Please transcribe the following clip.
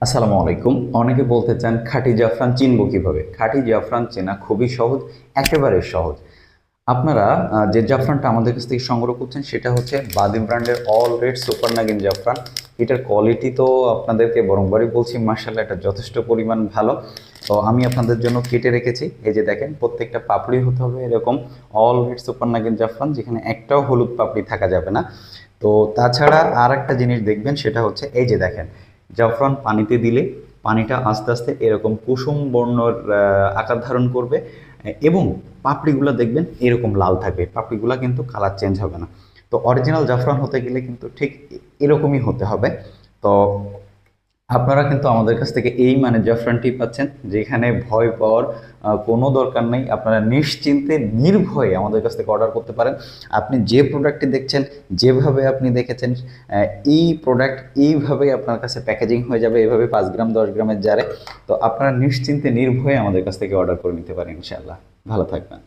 আসসালামু আলাইকুম। অনেকে বলতে চান খাঁটি জাফরান চিনব কিভাবে? খাঁটি জাফরান চেনা খুবই সহজ, একেবারে সহজ। আপনারা যে জাফরানটা আমাদের কাছ থেকে সংগ্রহ করছেন সেটা হচ্ছে বাদি ব্র্যান্ডের অল রেড সুপার নাগিন জাফরান। এটার কোয়ালিটি তো আপনাদেরকে বরংবারই বলছি, মার্শাল্লাহ এটা যথেষ্ট পরিমাণ ভালো। তো আমি আপনাদের জন্য কেটে রেখেছি, এই যে দেখেন প্রত্যেকটা পাপড়ি হতে হবে এরকম অল রেড সুপার নাগিন জাফরান, যেখানে একটাও হলুদ পাপড়ি থাকা যাবে না। তো তাছাড়া আর একটা জিনিস দেখবেন, সেটা হচ্ছে এই যে দেখেন, জাফরান পানিতে দিলে পানিটা আস্তে আস্তে এরকম কুসুম বর্ণর আকার ধারণ করবে, এবং পাপড়িগুলো দেখবেন এরকম লাল থাকবে, পাপড়িগুলো কিন্তু কালার চেঞ্জ হবে না। তো অরিজিনাল জাফরান হতে গেলে কিন্তু ঠিক এরকমই হতে হবে। তো আপনারা কিন্তু আমাদের কাছ থেকে এই মানে জাফরানটি পাচ্ছেন, যেখানে ভয় পাওয়ার কোনো দরকার নেই। আপনারা নিশ্চিন্তে নির্ভয়ে আমাদের কাছ থেকে অর্ডার করতে পারেন। আপনি যে প্রোডাক্টটি দেখছেন, যেভাবে আপনি দেখেছেন, এই প্রোডাক্ট এইভাবেই আপনার কাছে প্যাকেজিং হয়ে যাবে, এভাবে 5 গ্রাম 10 গ্রামের জারে। তো আপনারা নিশ্চিন্তে নির্ভয়ে আমাদের কাছ থেকে অর্ডার করে নিতে পারেন ইনশাআল্লাহ। ভালো থাকবেন।